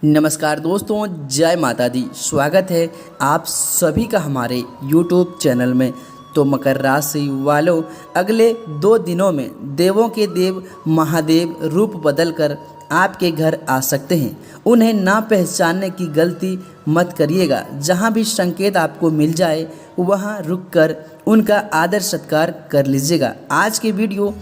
नमस्कार दोस्तों, जय माता दी। स्वागत है आप सभी का हमारे YouTube चैनल में। तो मकर राशि वालों, अगले 2 दिनों में देवों के देव महादेव रूप बदलकर आपके घर आ सकते हैं। उन्हें ना पहचानने की गलती मत करिएगा। जहां भी संकेत आपको मिल जाए वहां रुककर उनका आदर सत्कार कर लीजिएगा। आज के वीडियो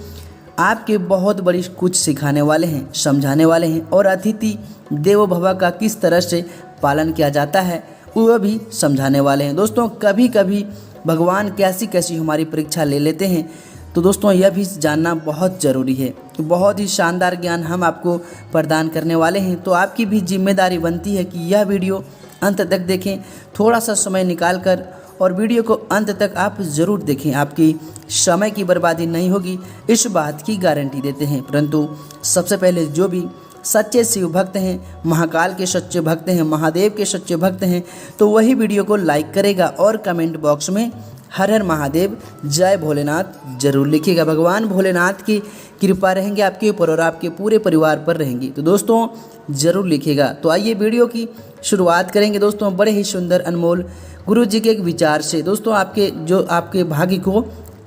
आपके बहुत बड़ी कुछ सिखाने वाले हैं, समझाने वाले हैं और अतिथि देवो भव का किस तरह से पालन किया जाता है वह भी समझाने वाले हैं। दोस्तों, कभी कभी भगवान कैसी कैसी हमारी परीक्षा ले लेते हैं, तो दोस्तों यह भी जानना बहुत ज़रूरी है। बहुत ही शानदार ज्ञान हम आपको प्रदान करने वाले हैं, तो आपकी भी जिम्मेदारी बनती है कि यह वीडियो अंत तक देखें। थोड़ा सा समय निकाल कर और वीडियो को अंत तक आप ज़रूर देखें। आपकी समय की बर्बादी नहीं होगी, इस बात की गारंटी देते हैं। परंतु सबसे पहले जो भी सच्चे शिव भक्त हैं, महाकाल के सच्चे भक्त हैं, महादेव के सच्चे भक्त हैं, तो वही वीडियो को लाइक करेगा और कमेंट बॉक्स में हर हर महादेव जय भोलेनाथ जरूर लिखिएगा। भगवान भोलेनाथ की कृपा रहेंगे आपके ऊपर और आपके पूरे परिवार पर रहेंगी, तो दोस्तों ज़रूर लिखिएगा। तो आइए वीडियो की शुरुआत करेंगे दोस्तों बड़े ही सुंदर अनमोल गुरु जी के एक विचार से, दोस्तों आपके भाग्य को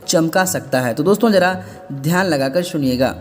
चमका सकता है। तो दोस्तों ज़रा ध्यान लगाकर सुनिएगा।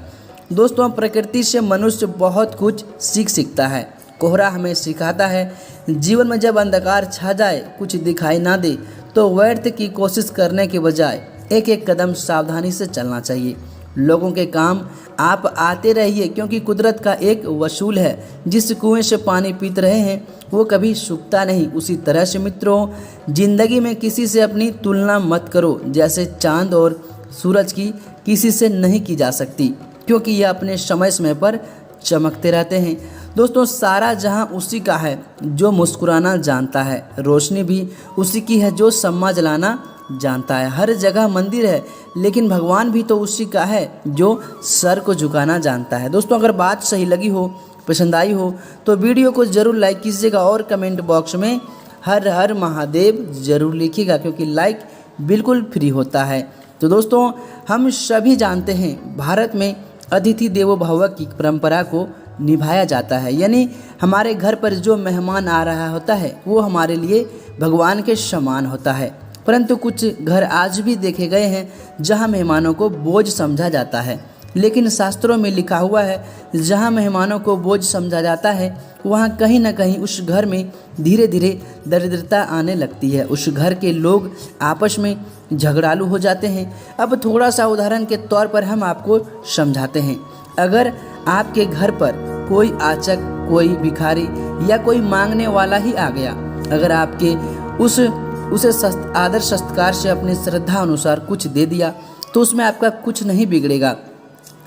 दोस्तों, प्रकृति से मनुष्य बहुत कुछ सीखता है। कोहरा हमें सिखाता है जीवन में जब अंधकार छा जाए, कुछ दिखाई ना दे, तो व्यर्थ की कोशिश करने के बजाय एक एक कदम सावधानी से चलना चाहिए। लोगों के काम आप आते रहिए, क्योंकि कुदरत का एक वसूल है। जिस कुएं से पानी पीते रहे हैं वो कभी सूखता नहीं। उसी तरह से मित्रों, जिंदगी में किसी से अपनी तुलना मत करो। जैसे चांद और सूरज की किसी से नहीं की जा सकती, क्योंकि यह अपने समय समय पर चमकते रहते हैं। दोस्तों, सारा जहां उसी का है जो मुस्कुराना जानता है। रोशनी भी उसी की है जो सम्मा जलाना जानता है। हर जगह मंदिर है, लेकिन भगवान भी तो उसी का है जो सर को झुकाना जानता है। दोस्तों, अगर बात सही लगी हो, पसंद आई हो, तो वीडियो को ज़रूर लाइक कीजिएगा और कमेंट बॉक्स में हर हर महादेव ज़रूर लिखिएगा, क्योंकि लाइक बिल्कुल फ्री होता है। तो दोस्तों, हम सभी जानते हैं भारत में अतिथि देवो भव की परंपरा को निभाया जाता है। यानी हमारे घर पर जो मेहमान आ रहा होता है वो हमारे लिए भगवान के समान होता है। परंतु कुछ घर आज भी देखे गए हैं जहां मेहमानों को बोझ समझा जाता है। लेकिन शास्त्रों में लिखा हुआ है, जहां मेहमानों को बोझ समझा जाता है वहां कहीं ना कहीं उस घर में धीरे धीरे दरिद्रता आने लगती है। उस घर के लोग आपस में झगड़ालू हो जाते हैं। अब थोड़ा सा उदाहरण के तौर पर हम आपको समझाते हैं। अगर आपके घर पर कोई आचक, कोई भिखारी या कोई मांगने वाला ही आ गया, अगर आपके उसे आदर सत्कार से अपनी श्रद्धा अनुसार कुछ दे दिया, तो उसमें आपका कुछ नहीं बिगड़ेगा।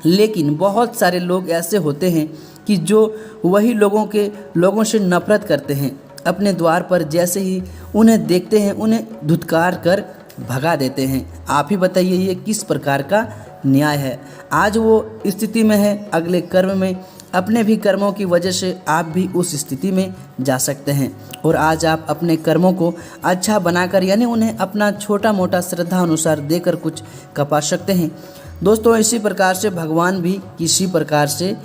लेकिन बहुत सारे लोग ऐसे होते हैं कि जो वही लोगों से नफरत करते हैं। अपने द्वार पर जैसे ही उन्हें देखते हैं उन्हें धुतकार कर भगा देते हैं। आप ही बताइए ये किस प्रकार का न्याय है। आज वो स्थिति में है, अगले कर्म में अपने भी कर्मों की वजह से आप भी उस स्थिति में जा सकते हैं। और आज आप अपने कर्मों को अच्छा बनाकर, यानी उन्हें अपना छोटा मोटा श्रद्धा अनुसार देकर कुछ कपा सकते हैं। दोस्तों, इसी प्रकार से भगवान भी किसी प्रकार से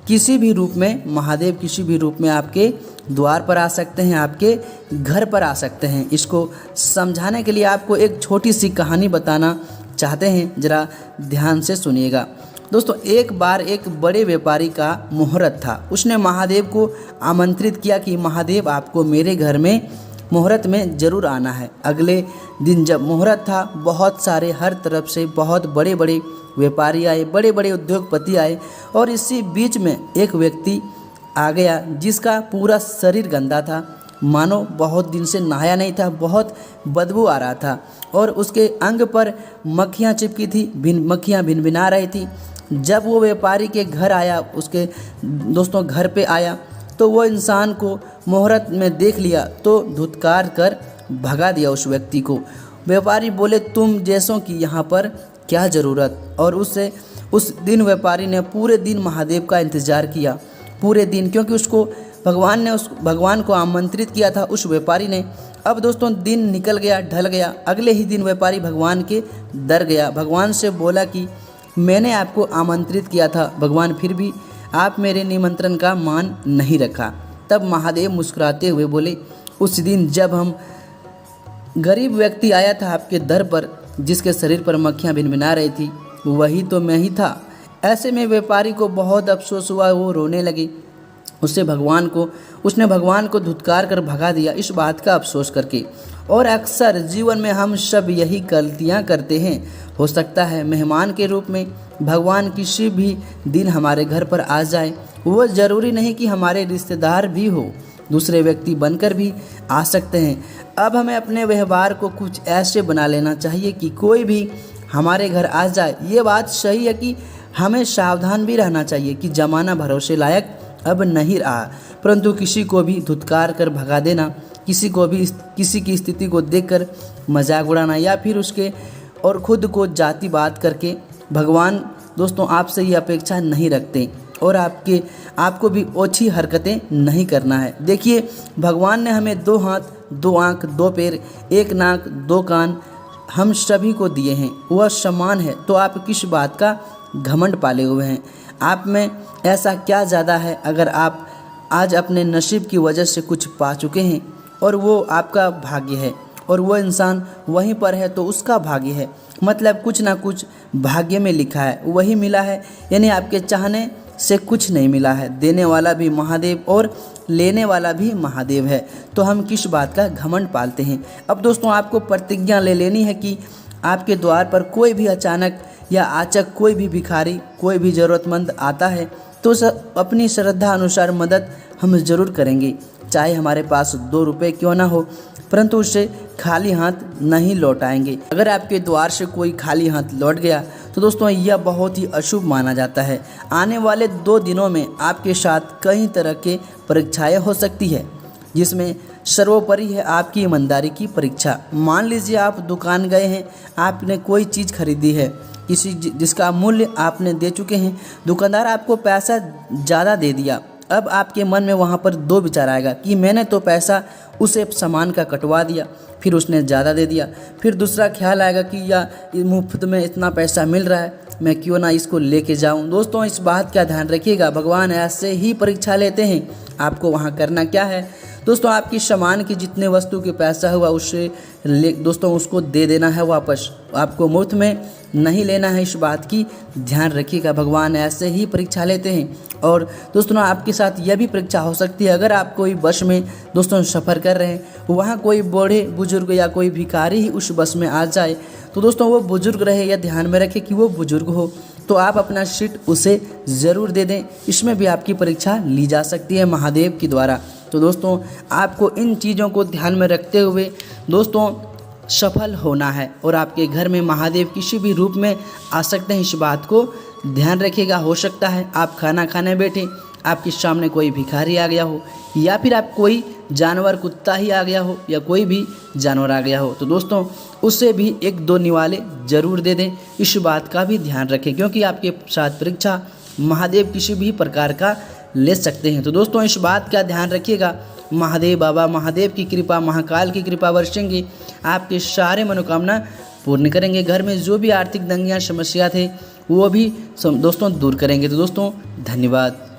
किसी भी रूप में, महादेव किसी भी रूप में आपके द्वार पर आ सकते हैं, आपके घर पर आ सकते हैं। इसको समझाने के लिए आपको एक छोटी सी कहानी बताना चाहते हैं, ज़रा ध्यान से सुनिएगा। दोस्तों, एक बार एक बड़े व्यापारी का मुहूर्त था। उसने महादेव को आमंत्रित किया कि महादेव, आपको मेरे घर में मुहूर्त में ज़रूर आना है। अगले दिन जब मुहूर्त था, बहुत सारे हर तरफ से बहुत बड़े बड़े व्यापारी आए, बड़े बड़े उद्योगपति आए, और इसी बीच में एक व्यक्ति आ गया जिसका पूरा शरीर गंदा था, मानो बहुत दिन से नहाया नहीं था, बहुत बदबू आ रहा था और उसके अंग पर मक्खियाँ चिपकी थी, मक्खियाँ भिनभिना रही थी। जब वो व्यापारी के घर आया, उसके दोस्तों घर पे आया, तो वो इंसान को मुहूर्त में देख लिया तो धुतकार कर भगा दिया उस व्यक्ति को। व्यापारी बोले, तुम जैसों की यहाँ पर क्या ज़रूरत। और उस दिन व्यापारी ने पूरे दिन महादेव का इंतज़ार किया, पूरे दिन, क्योंकि उसको भगवान को आमंत्रित किया था उस व्यापारी ने। अब दोस्तों दिन निकल गया, ढल गया। अगले ही दिन व्यापारी भगवान के डर गया, भगवान से बोला कि मैंने आपको आमंत्रित किया था भगवान, फिर भी आप मेरे निमंत्रण का मान नहीं रखा। तब महादेव मुस्कुराते हुए बोले, उस दिन जब हम गरीब व्यक्ति आया था आपके दर पर, जिसके शरीर पर मक्खियाँ भिनभिना रही थी, वही तो मैं ही था। ऐसे में व्यापारी को बहुत अफसोस हुआ, वो रोने लगी। उसने भगवान को धुतकार कर भगा दिया, इस बात का अफसोस करके। और अक्सर जीवन में हम सब यही गलतियां करते हैं। हो सकता है मेहमान के रूप में भगवान किसी भी दिन हमारे घर पर आ जाए। वो ज़रूरी नहीं कि हमारे रिश्तेदार भी हो, दूसरे व्यक्ति बनकर भी आ सकते हैं। अब हमें अपने व्यवहार को कुछ ऐसे बना लेना चाहिए कि कोई भी हमारे घर आ जाए। ये बात सही है कि हमें सावधान भी रहना चाहिए कि ज़माना भरोसे लायक अब नहीं रहा, परंतु किसी को भी धुतकार कर भगा देना, किसी की स्थिति को देखकर मजाक उड़ाना या फिर उसके और खुद को जाति बात करके, भगवान दोस्तों आपसे ये अपेक्षा नहीं रखते और आपको भी ओछी हरकतें नहीं करना है। देखिए, भगवान ने हमें 2 हाथ, 2 आँख, 2 पैर, 1 नाक, 2 कान हम सभी को दिए हैं, वह समान है। तो आप किस बात का घमंड पाले हुए हैं? आप में ऐसा क्या ज़्यादा है अगर आप आज अपने नसीब की वजह से कुछ पा चुके हैं और वो आपका भाग्य है और वो इंसान वहीं पर है तो उसका भाग्य है। मतलब कुछ ना कुछ भाग्य में लिखा है, वही मिला है, यानी आपके चाहने से कुछ नहीं मिला है। देने वाला भी महादेव और लेने वाला भी महादेव है, तो हम किस बात का घमंड पालते हैं? अब दोस्तों आपको प्रतिज्ञा ले लेनी है कि आपके द्वार पर कोई भी अचानक या आचक कोई भी भिखारी, कोई भी ज़रूरतमंद आता है तो अपनी श्रद्धा अनुसार मदद हम ज़रूर करेंगे, चाहे हमारे पास 2 रुपये क्यों ना हो, परंतु उससे खाली हाथ नहीं लौट आएंगे। अगर आपके द्वार से कोई खाली हाथ लौट गया तो दोस्तों यह बहुत ही अशुभ माना जाता है। आने वाले 2 दिनों में आपके साथ कई तरह के परीक्षाएं हो सकती है, जिसमें सर्वोपरि है आपकी ईमानदारी की परीक्षा। मान लीजिए आप दुकान गए हैं, आपने कोई चीज़ खरीदी है जिसका मूल्य आपने दे चुके हैं, दुकानदार आपको पैसा ज़्यादा दे दिया। अब आपके मन में वहाँ पर 2 विचार आएगा कि मैंने तो पैसा उसे सामान का कटवा दिया, फिर उसने ज़्यादा दे दिया। फिर दूसरा ख्याल आएगा कि या मुफ्त में इतना पैसा मिल रहा है, मैं क्यों ना इसको लेके जाऊं। दोस्तों इस बात का ध्यान रखिएगा, भगवान ऐसे ही परीक्षा लेते हैं। आपको वहाँ करना क्या है दोस्तों, आपकी सामान की जितने वस्तु के पैसा हुआ उससे दोस्तों उसको दे देना है वापस, आपको मुफ्त में नहीं लेना है। इस बात की ध्यान रखिएगा, भगवान ऐसे ही परीक्षा लेते हैं। और दोस्तों आपके साथ यह भी परीक्षा हो सकती है, अगर आप कोई बस में दोस्तों सफ़र कर रहे हैं, वहाँ कोई बूढ़े बुजुर्ग या कोई भिखारी ही उस बस में आ जाए, तो दोस्तों वो बुजुर्ग रहे या ध्यान में रखें कि वो बुजुर्ग हो, तो आप अपना सीट उसे ज़रूर दे दें। इसमें भी आपकी परीक्षा ली जा सकती है महादेव के द्वारा। तो दोस्तों आपको इन चीज़ों को ध्यान में रखते हुए दोस्तों सफल होना है और आपके घर में महादेव किसी भी रूप में आ सकते हैं, इस बात को ध्यान रखिएगा। हो सकता है आप खाना खाने बैठे, आपके सामने कोई भिखारी आ गया हो या फिर आप कोई जानवर, कुत्ता ही आ गया हो या कोई भी जानवर आ गया हो, तो दोस्तों उससे भी 1-2 निवाले ज़रूर दे दें। इस बात का भी ध्यान रखें क्योंकि आपके साथ परीक्षा महादेव किसी भी प्रकार का ले सकते हैं। तो दोस्तों इस बात का ध्यान रखिएगा, महादेव बाबा, महादेव की कृपा, महाकाल की कृपा बरसेंगे, आपके सारे मनोकामना पूर्ण करेंगे। घर में जो भी आर्थिक तंगियाँ, समस्या थे वो भी दोस्तों दूर करेंगे। तो दोस्तों धन्यवाद।